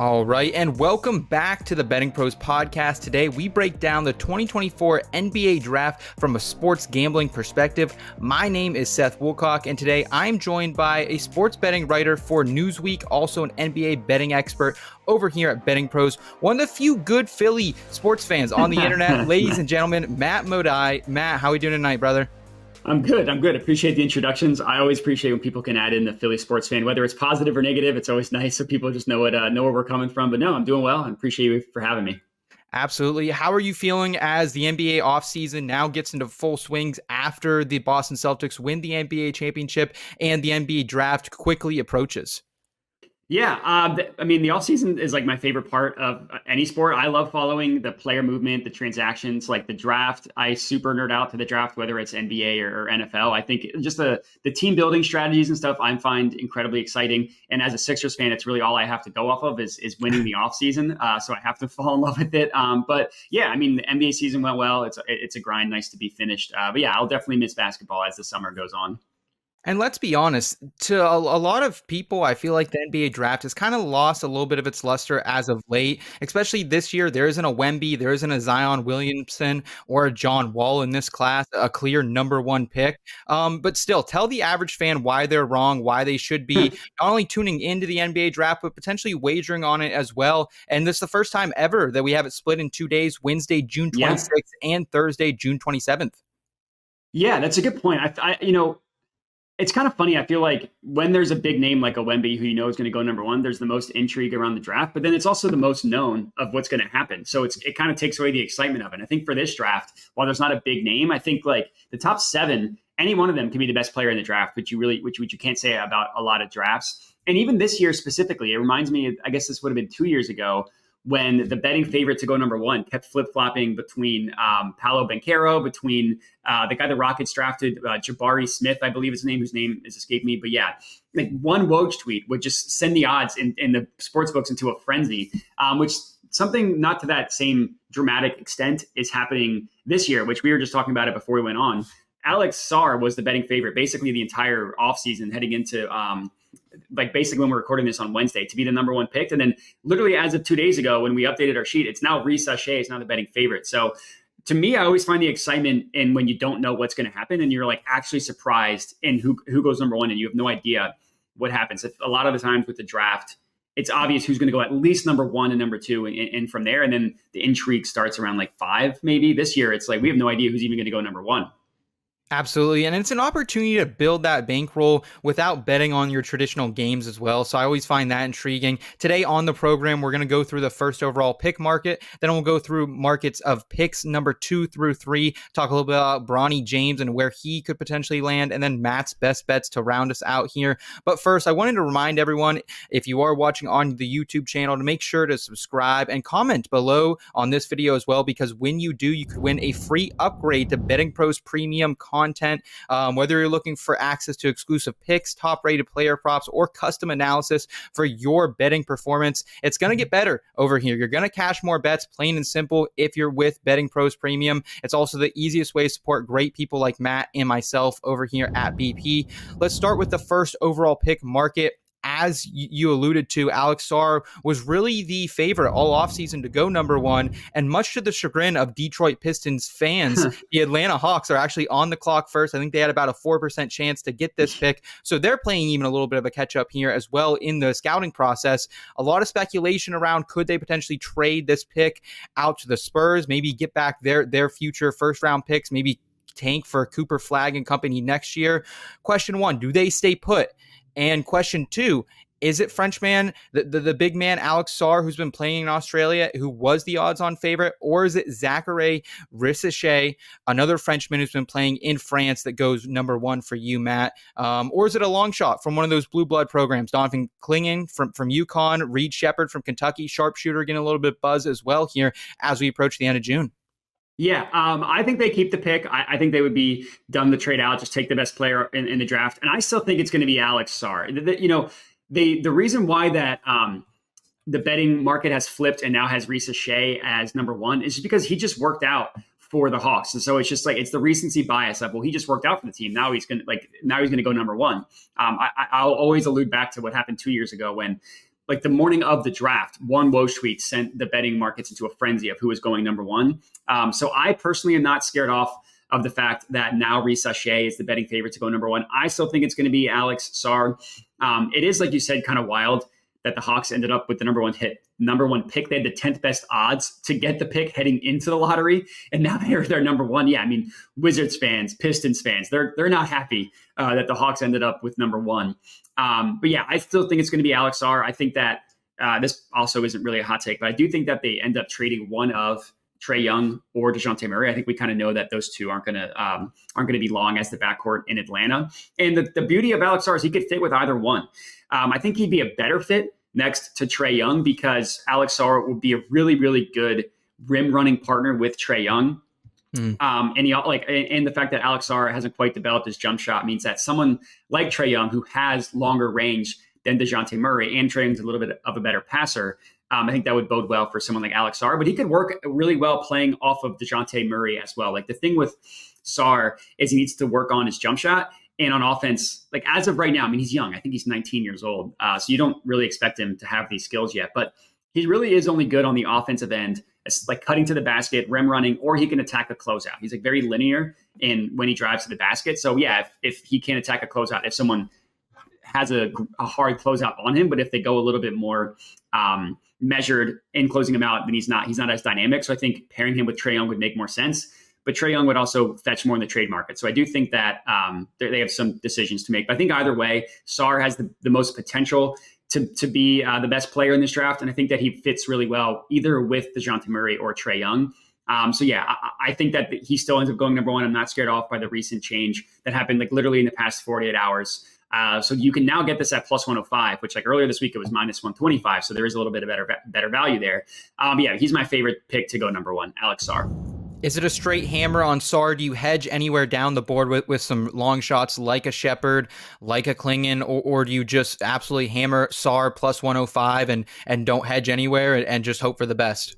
All right, and welcome back to the BettingPros Podcast. Today, we break down the 2024 NBA Draft from a sports gambling perspective. My name is Seth Woolcock, and today I'm joined by a sports betting writer for Newsweek, also an NBA betting expert over here at BettingPros, one of the few good Philly sports fans on the internet, ladies and gentlemen, Matt Modai. Matt, how are we doing tonight, brother? I'm good. Appreciate the introductions. I always appreciate when people can add in the Philly sports fan, whether it's positive or negative. It's always nice so people just know where we're coming from. But no, I'm doing well. I appreciate you for having me. Absolutely. How are you feeling as the NBA offseason now gets into full swings after the Boston Celtics win the NBA championship and the NBA draft quickly approaches? Yeah, the offseason is like my favorite part of any sport. I love following the player movement, the transactions, like the draft. I super nerd out to the draft, whether it's NBA or NFL. I think just the team building strategies and stuff I find incredibly exciting. And as a Sixers fan, it's really all I have to go off of is winning the offseason. So I have to fall in love with it. But yeah, I mean, the NBA season went well. It's a grind, nice to be finished. But yeah, I'll definitely miss basketball as the summer goes on. And let's be honest, to a lot of people, I feel like the NBA draft has kind of lost a little bit of its luster as of late, especially this year. There isn't a Wemby, there isn't a Zion Williamson or a John Wall in this class, a clear number one pick. But still, tell the average fan why they're wrong, why they should be not only tuning into the NBA draft, but potentially wagering on it as well. And this is the first time ever that we have it split in 2 days, Wednesday, June 26th and Thursday, June 27th. Yeah, that's a good point. It's kind of funny. I feel like when there's a big name like a Wemby who you know is going to go number one, there's the most intrigue around the draft, but then it's also the most known of what's going to happen. So it kind of takes away the excitement of it. And I think for this draft, while there's not a big name, I think like the top 7, any one of them can be the best player in the draft, which you can't say about a lot of drafts. And even this year specifically, it reminds me, I guess this would have been 2 years ago, when the betting favorite to go number one kept flip-flopping between Paolo Banchero, between the guy the Rockets drafted, Jabari Smith, I believe his name, whose name has escaped me. But yeah, like one Woj tweet would just send the odds in the sports books into a frenzy, which something not to that same dramatic extent is happening this year, which we were just talking about it before we went on. Alex Sarr was the betting favorite basically the entire offseason heading into basically when we're recording this on Wednesday to be the number one pick. And then literally as of 2 days ago, when we updated our sheet, it's now Risa Shea is now the betting favorite. So to me, I always find the excitement in when you don't know what's going to happen and you're like actually surprised in who goes number one and you have no idea what happens. A lot of the times with the draft, it's obvious who's going to go at least number one and number two and from there. And then the intrigue starts around like 5, maybe. This year, it's like we have no idea who's even going to go number one. Absolutely. And it's an opportunity to build that bankroll without betting on your traditional games as well. So I always find that intriguing. Today on the program, we're going to go through the first overall pick market. Then we'll go through markets of picks number 2 through 3, talk a little bit about Bronny James and where he could potentially land, and then Matt's best bets to round us out here. But first, I wanted to remind everyone, if you are watching on the YouTube channel, to make sure to subscribe and comment below on this video as well, because when you do, you could win a free upgrade to BettingPros Premium content. Whether you're looking for access to exclusive picks, top-rated player props, or custom analysis for your betting performance, it's going to get better over here. You're going to cash more bets, plain and simple, if you're with BettingPros Premium. It's also the easiest way to support great people like Matt and myself over here at BP. Let's start with the first overall pick market. As you alluded to, Alex Sarr was really the favorite all offseason to go number one. And much to the chagrin of Detroit Pistons fans, the Atlanta Hawks are actually on the clock first. I think they had about a 4% chance to get this pick. So they're playing even a little bit of a catch up here as well in the scouting process. A lot of speculation around could they potentially trade this pick out to the Spurs, maybe get back their future first round picks, maybe tank for Cooper Flagg and company next year. Question 1, do they stay put? And question 2, is it Frenchman, the big man, Alex Sarr, who's been playing in Australia, who was the odds-on favorite? Or is it Zachary Rissachet, another Frenchman who's been playing in France, that goes number one for you, Matt? Or is it a long shot from one of those blue blood programs? Donovan Clingan from UConn, Reed Shepherd from Kentucky, sharpshooter, getting a little bit of buzz as well here as we approach the end of June. Yeah, I think they keep the pick. I think they would be dumb to trade out, just take the best player in the draft. And I still think it's going to be Alex Sarr. The reason why that the betting market has flipped and now has Risa Shea as number one is just because he just worked out for the Hawks. And so it's just like, it's the recency bias of, well, he just worked out for the team. Now he's going to go number one. I'll always allude back to what happened 2 years ago when like the morning of the draft, one Woj tweet sent the betting markets into a frenzy of who was going number one. So I personally am not scared off of the fact that now Risa Shea is the betting favorite to go number one. I still think it's going to be Alex Sarr. It is, like you said, kind of wild that the Hawks ended up with the number one pick. They had the 10th best odds to get the pick heading into the lottery, and now they're number one. Yeah, I mean, Wizards fans, Pistons fans, they're not happy that the Hawks ended up with number one. But yeah, I still think it's going to be Alex Sarr. I think that this also isn't really a hot take, but I do think that they end up trading one of Trae Young or DeJounte Murray. I think we kind of know that those two aren't going to be long as the backcourt in Atlanta. And the beauty of Alex Sarr is he could fit with either one. I think he'd be a better fit next to Trae Young because Alex Sarr would be a really, really good rim running partner with Trae Young. And the fact that Alex Sarr hasn't quite developed his jump shot means that someone like Trae Young, who has longer range than DeJounte Murray, and Trae Young's a little bit of a better passer, I think that would bode well for someone like Alex Sarr. But he could work really well playing off of DeJounte Murray as well. Like the thing with Sarr is he needs to work on his jump shot. And on offense, like as of right now, I mean, he's young. I think he's 19 years old. So you don't really expect him to have these skills yet. But he really is only good on the offensive end. It's like cutting to the basket, rim running, or he can attack a closeout. He's like very linear when he drives to the basket. So yeah, if he can't attack a closeout, if someone has a hard closeout on him, but if they go a little bit more measured in closing him out, then he's not as dynamic. So I think pairing him with Trae Young would make more sense. But Trae Young would also fetch more in the trade market. So I do think that they have some decisions to make. But I think either way, Sarr has the most potential to be the best player in this draft. And I think that he fits really well either with DeJounte Murray or Trae Young. So yeah, I think that he still ends up going number one. I'm not scared off by the recent change that happened like literally in the past 48 hours. So you can now get this at plus 105, which like earlier this week it was minus 125. So there is a little bit of better value there. Yeah, he's my favorite pick to go number one, Alex Sarr. Is it a straight hammer on Sarr? Do you hedge anywhere down the board with some long shots like a Shepherd, like a Klingon, or do you just absolutely hammer Sarr plus 105 and don't hedge anywhere and just hope for the best?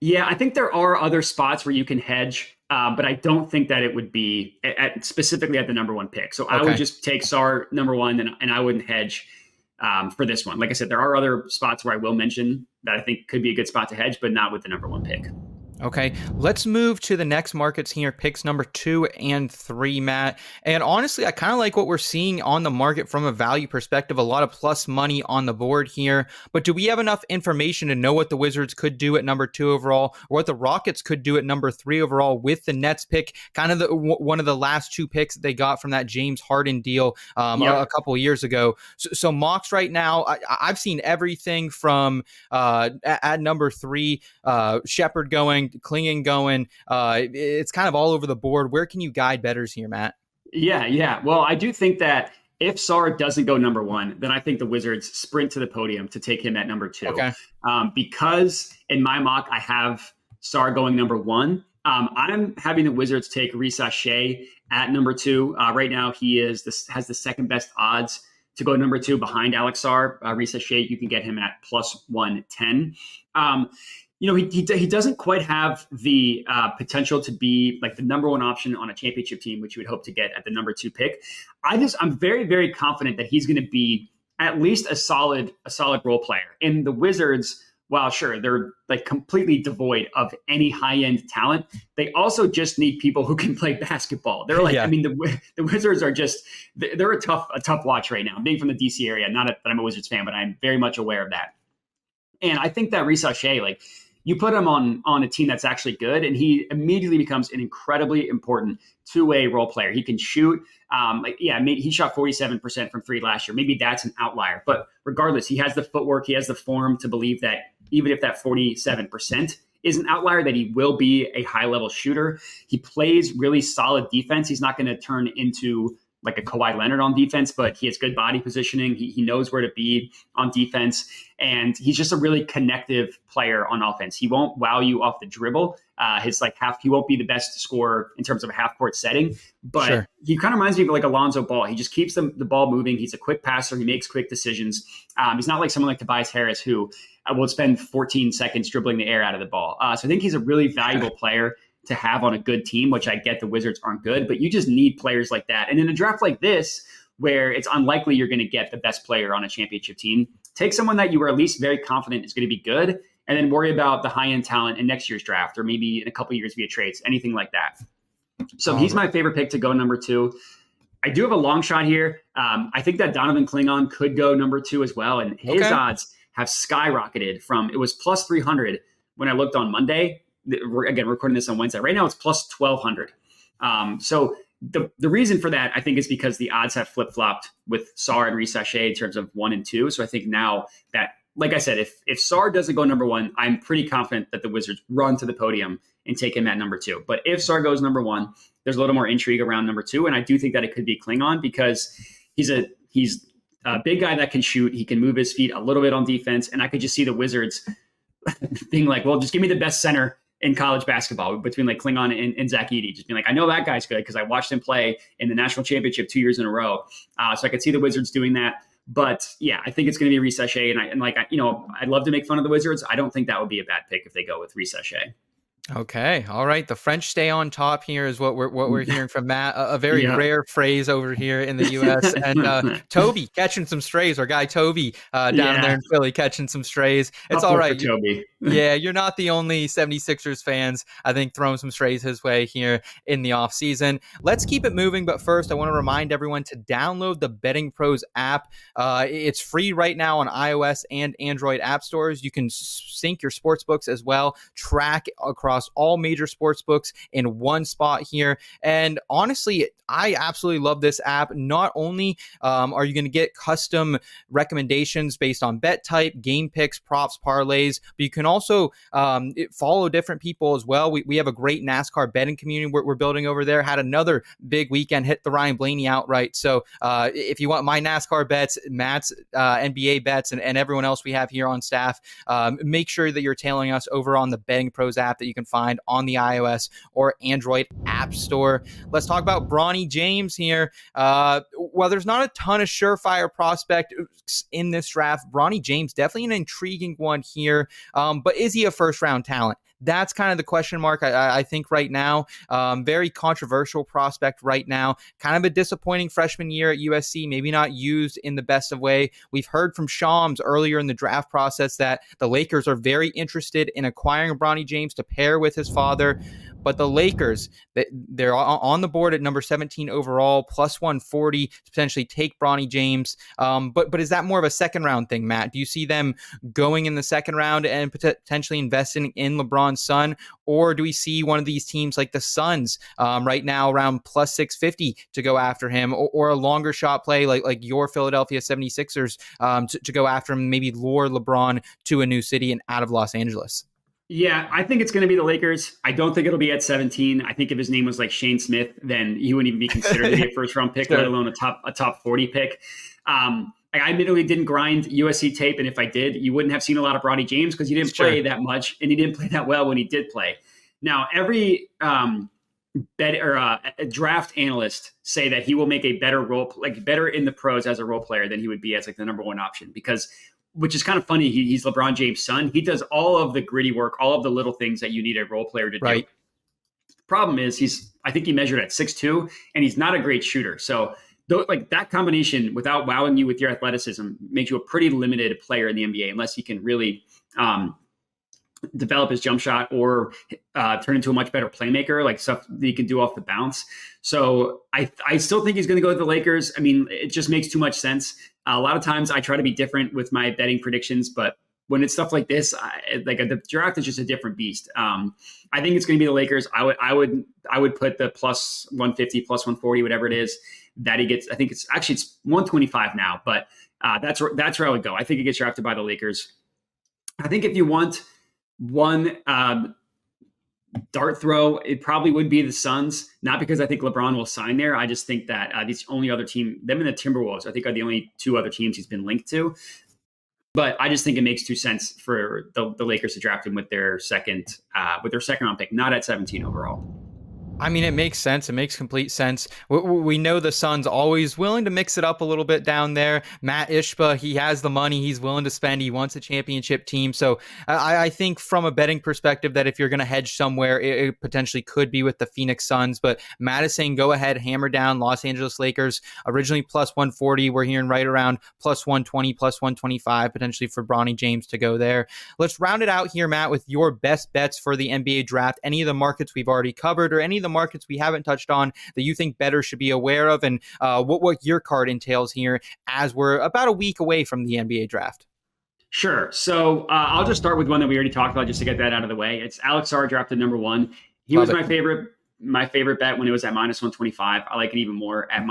Yeah, I think there are other spots where you can hedge, but I don't think that it would be specifically at the number one pick. So okay. I would just take Sarr number one and I wouldn't hedge for this one. Like I said, there are other spots where I will mention that I think could be a good spot to hedge, but not with the number one pick. Okay, let's move to the next markets here, picks number 2 and 3, Matt. And honestly, I kind of like what we're seeing on the market from a value perspective, a lot of plus money on the board here. But do we have enough information to know what the Wizards could do at number 2 overall, or what the Rockets could do at number 3 overall with the Nets pick, kind of one of the last 2 picks that they got from that James Harden deal a couple of years ago? So mocks right now, I've seen everything from at number 3, Shepherd going, Klingon going. It's kind of all over the board. Where can you guide bettors here, Matt? Yeah. Well, I do think that if Sarr doesn't go number 1, then I think the Wizards sprint to the podium to take him at number 2. Okay. Because in my mock, I have Sarr going number 1. I'm having the Wizards take Risa Shea at number 2. Right now, he has the second best odds to go number 2 behind Alex Sarr. Risa Shea, you can get him at plus 110. He doesn't quite have the potential to be like the number 1 option on a championship team, which you would hope to get at the number 2 pick. I'm very, very confident that he's going to be at least a solid role player. And the Wizards, while sure, they're like completely devoid of any high-end talent, they also just need people who can play basketball. They're like, yeah. I mean, the Wizards are they're a tough watch right now. Being from the DC area, not that I'm a Wizards fan, but I'm very much aware of that. And I think that Risa Shea, like, you put him on a team that's actually good, and he immediately becomes an incredibly important two-way role player. He can shoot. He shot 47% from 3 last year. Maybe that's an outlier. But regardless, he has the footwork. He has the form to believe that even if that 47% is an outlier, that he will be a high-level shooter. He plays really solid defense. He's not going to turn into like a Kawhi Leonard on defense, but he has good body positioning. He knows where to be on defense, and he's just a really connective player on offense. He won't wow you off the dribble. He won't be the best scorer in terms of a half court setting, but sure. He kind of reminds me of like Alonzo Ball. He just keeps the ball moving. He's a quick passer. He makes quick decisions. He's not like someone like Tobias Harris who will spend 14 seconds dribbling the air out of the ball. So I think he's a really valuable player to have on a good team, which I get the Wizards aren't good, but you just need players like that. And in a draft like this, where it's unlikely you're going to get the best player on a championship team, take someone that you were at least very confident is going to be good, and then worry about the high-end talent in next year's draft, or maybe in a couple years via trades, anything like that. So he's my favorite pick to go number 2. I do have a long shot here. I think that Donovan Klingon could go number 2 as well. And his odds have skyrocketed from, it was plus 300 when I looked on Monday. Again, recording this on Wednesday. Right now it's plus 1,200. So the reason for that, I think, is because the odds have flip-flopped with Sarr and Risacher in terms of 1 and 2. So I think now that, like I said, if Sarr doesn't go number 1, I'm pretty confident that the Wizards run to the podium and take him at number 2. But if Sarr goes number 1, there's a little more intrigue around number 2. And I do think that it could be Klingon because he's a big guy that can shoot. He can move his feet a little bit on defense. And I could just see the Wizards being like, well, just give me the best center in college basketball between like Klingon and Zach Edey. Just being like, I know that guy's good because I watched him play in the national championship 2 years in a row. So I could see the Wizards doing that. But yeah, I think it's going to be Risacher. I'd love to make fun of the Wizards. I don't think that would be a bad pick if they go with Risacher. Okay. All right. The French stay on top here is what we're hearing from Matt. A very rare phrase over here in the U.S. And Toby catching some strays. Our guy Toby down there in Philly catching some strays. It's all right. Toby. Yeah, you're not the only 76ers fans, I think, throwing some strays his way here in the offseason. Let's keep it moving. But first, I want to remind everyone to download the BettingPros app. It's free right now on iOS and Android app stores. You can sync your sports books as well, track across all major sports books in one spot here. And honestly, I absolutely love this app. Not only are you going to get custom recommendations based on bet type, game picks, props, parlays, but you can also follow different people as well. We have a great NASCAR betting community we're building over there. Had another big weekend, hit the Ryan Blaney outright. So if you want my NASCAR bets, Matt's NBA bets, and everyone else we have here on staff, make sure that you're tailing us over on the Betting Pros app that you can find on the iOS or Android app store. Let's talk about Bronny James here. While there's not a ton of surefire prospects in this draft, Bronny James definitely an intriguing one here. But is he a first-round talent? That's kind of the question mark, I think, right now. Very controversial prospect right now. Kind of a disappointing freshman year at USC, maybe not used in the best of way. We've heard from Shams earlier in the draft process that the Lakers are very interested in acquiring Bronny James to pair with his father. But the Lakers, they're on the board at number 17 overall, plus 140 to potentially take Bronny James. But is that more of a second-round thing, Matt? Do you see them going in the second round and potentially investing in LeBron's son? Or do we see one of these teams like the Suns right now around plus 650 to go after him, or a longer shot play like your Philadelphia 76ers to go after him, maybe lure LeBron to a new city and out of Los Angeles? Yeah, I think it's going to be the Lakers. I don't think it'll be at 17. I think if his name was like Shane Smith, then he wouldn't even be considered to be a first-round pick, let alone a top 40 pick. I admittedly didn't grind USC tape, and if I did, you wouldn't have seen a lot of Bronny James because he didn't play that much, and he didn't play that well when he did play. Now, every draft analyst say that he will make a better better in the pros as a role player than he would be as like the number one option, because which is kind of funny. He's LeBron James' son. He does all of the gritty work, all of the little things that you need a role player to do. The problem is I think he measured at 6'2", and he's not a great shooter. So like that combination, without wowing you with your athleticism, makes you a pretty limited player in the NBA unless he can really develop his jump shot or turn into a much better playmaker, like stuff that he can do off the bounce. So I still think he's going to go with the Lakers. I mean, it just makes too much sense. A lot of times I try to be different with my betting predictions, but when it's stuff like this, the draft is just a different beast. I think it's going to be the Lakers. I would put the plus 150, plus 140, whatever it is that he gets. I think it's 125 now, but that's where I would go. I think he gets drafted by the Lakers. I think if you want one dart throw, it probably would be the Suns. Not because I think LeBron will sign there. I just think that these only other team, them and the Timberwolves, I think are the only two other teams he's been linked to. But I just think it makes too sense for the Lakers to draft him with their second round pick, not at 17 overall. I mean, it makes sense. It makes complete sense. We know the Suns always willing to mix it up a little bit down there. Matt Ishba, he has the money. He's willing to spend. He wants a championship team. So I think from a betting perspective that if you're going to hedge somewhere, it potentially could be with the Phoenix Suns. But Matt is saying go ahead, hammer down Los Angeles Lakers. Originally plus 140. We're hearing right around plus 120, plus 125, potentially for Bronny James to go there. Let's round it out here, Matt, with your best bets for the NBA draft. Any of the markets we've already covered or any of the markets we haven't touched on that you think bettors should be aware of, and what your card entails here as we're about a week away from the NBA draft. Sure. So I'll just start with one that we already talked about just to get that out of the way. It's Alex Sarr drafted number 1. He was my favorite bet when it was at minus 125. I like it even more at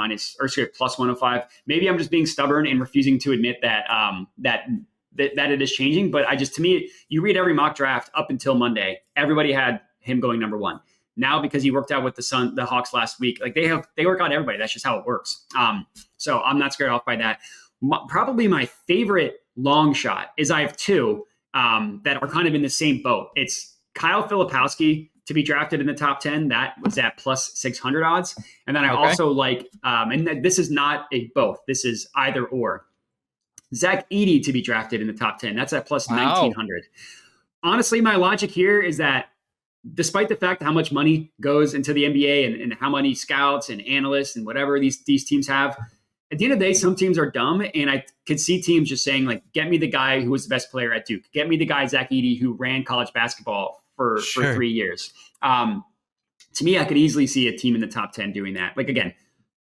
plus 105. Maybe I'm just being stubborn and refusing to admit that that it is changing. But to me, you read every mock draft up until Monday, everybody had him going number 1. Now, because he worked out with the Hawks last week, like they work out everybody. That's just how it works. So I'm not scared off by that. Probably my favorite long shot is I have 2 that are kind of in the same boat. It's Kyle Filipowski to be drafted in the top 10. That was at plus 600 odds. And then I also like, and this is not a both. This is either or. Zach Edey to be drafted in the top 10. That's at plus 1,900. Honestly, my logic here is that despite the fact how much money goes into the NBA and how many scouts and analysts and whatever these teams have, at the end of the day, some teams are dumb. And I could see teams just saying, like, get me the guy who was the best player at Duke. Get me the guy, Zach Edey, who ran college basketball for 3 years. To me, I could easily see a team in the top 10 doing that. Like, again,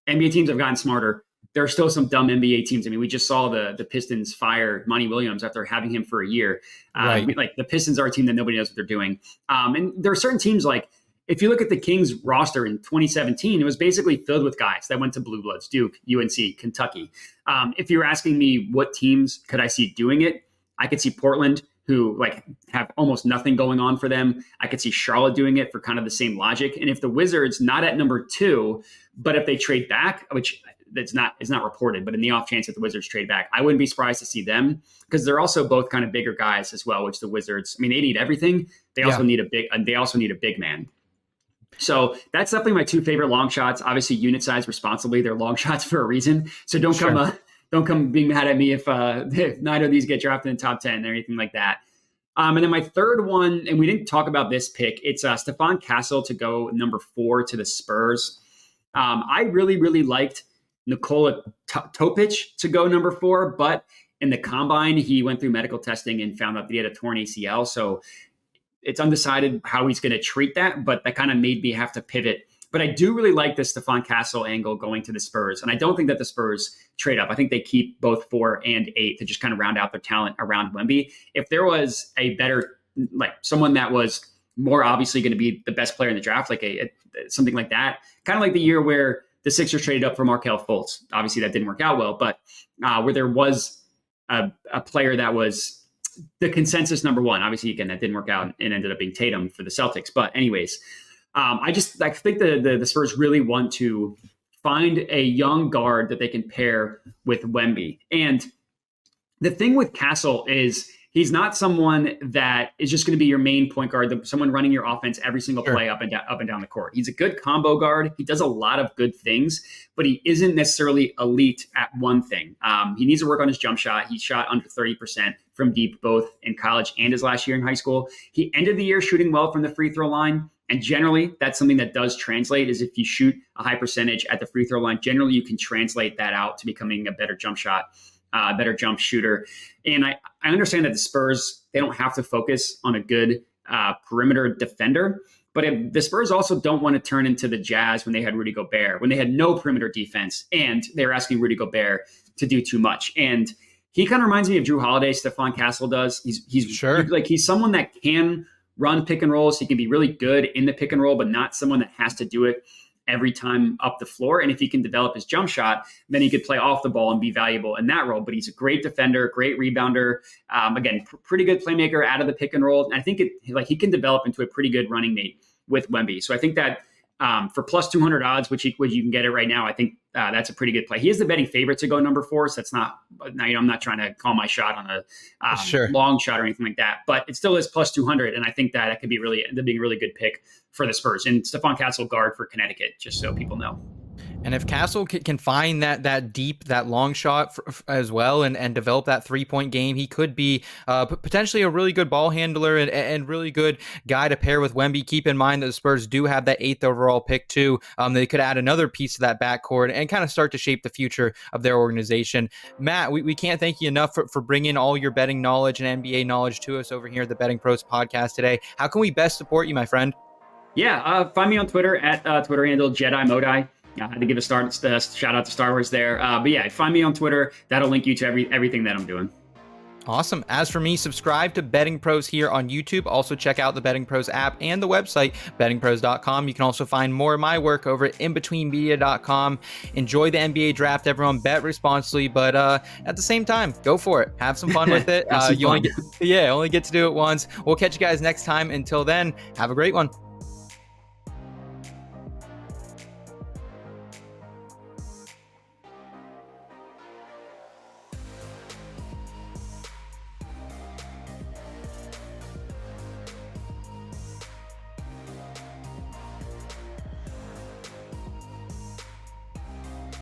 NBA teams have gotten smarter. There are still some dumb NBA teams. I mean, we just saw the Pistons fire Monty Williams after having him for a year. Like the Pistons are a team that nobody knows what they're doing. And there are certain teams, like if you look at the Kings roster in 2017, it was basically filled with guys that went to Blue Bloods, Duke, UNC, Kentucky. If you're asking me what teams could I see doing it, I could see Portland, who like have almost nothing going on for them. I could see Charlotte doing it for kind of the same logic. And if the Wizards, not at number 2, but if they trade back, which it's not reported, but in the off chance that the Wizards trade back, I wouldn't be surprised to see them because they're also both kind of bigger guys as well, which the Wizards, I mean, they need everything. They also need a big man. So that's definitely my 2 favorite long shots. Obviously, unit size responsibly. They're long shots for a reason. So don't come being mad at me if neither of these get drafted in the top 10 or anything like that. And then my third one, and we didn't talk about this pick, it's Stephon Castle to go number 4 to the Spurs. I really, really liked Nikola Topic to go number 4, but in the combine, he went through medical testing and found out that he had a torn ACL. So it's undecided how he's going to treat that, but that kind of made me have to pivot. But I do really like the Stephon Castle angle going to the Spurs. And I don't think that the Spurs trade up. I think they keep both 4 and 8 to just kind of round out their talent around Wemby. If there was a better, like someone that was more obviously going to be the best player in the draft, like something like that, kind of like the year where the Sixers traded up for Markelle Fultz. Obviously, that didn't work out well, but where there was a player that was the consensus number 1. Obviously, again, that didn't work out and ended up being Tatum for the Celtics. But anyways, I think the Spurs really want to find a young guard that they can pair with Wemby. And the thing with Castle is he's not someone that is just going to be your main point guard, someone running your offense every single play up and down the court. He's a good combo guard. He does a lot of good things, but he isn't necessarily elite at one thing. He needs to work on his jump shot. He shot under 30% from deep, both in college and his last year in high school. He ended the year shooting well from the free throw line. And generally, that's something that does translate is if you shoot a high percentage at the free throw line, generally you can translate that out to becoming a better jump shot, better jump shooter. And I understand that the Spurs, they don't have to focus on a good perimeter defender, but the Spurs also don't want to turn into the Jazz when they had Rudy Gobert, when they had no perimeter defense and they were asking Rudy Gobert to do too much. And he kind of reminds me of Drew Holiday, Stephon Castle does. He's someone that can run pick and rolls. He can be really good in the pick and roll, but not someone that has to do it every time up the floor. And if he can develop his jump shot, then he could play off the ball and be valuable in that role. But he's a great defender, great rebounder. Again, pretty good playmaker out of the pick and roll. And I think he can develop into a pretty good running mate with Wemby. So I think that For plus 200 odds, which you can get it right now, I think that's a pretty good play. He is the betting favorite to go number 4, so that's not. I'm not trying to call my shot on a long shot or anything like that, but it still is plus 200, and I think that could be being a really good pick for the Spurs. And Stephon Castle guard for Connecticut, just so people know. And if Castle can find that long shot as well and develop that 3-point game, he could be potentially a really good ball handler and really good guy to pair with Wemby. Keep in mind that the Spurs do have that 8th overall pick too. They could add another piece to that backcourt and kind of start to shape the future of their organization. Matt, we can't thank you enough for bringing all your betting knowledge and NBA knowledge to us over here at the Betting Pros podcast today. How can we best support you, my friend? Yeah, find me on Twitter at Twitter handle Jedi Modai. I had to give a shout out to Star Wars there. But yeah, find me on Twitter. That'll link you to everything that I'm doing. Awesome. As for me, subscribe to Betting Pros here on YouTube. Also check out the Betting Pros app and the website, bettingpros.com. You can also find more of my work over at inbetweenmedia.com. Enjoy the NBA draft, everyone. Bet responsibly, but at the same time, go for it. Have some fun with it. You only get to do it once. We'll catch you guys next time. Until then, have a great one.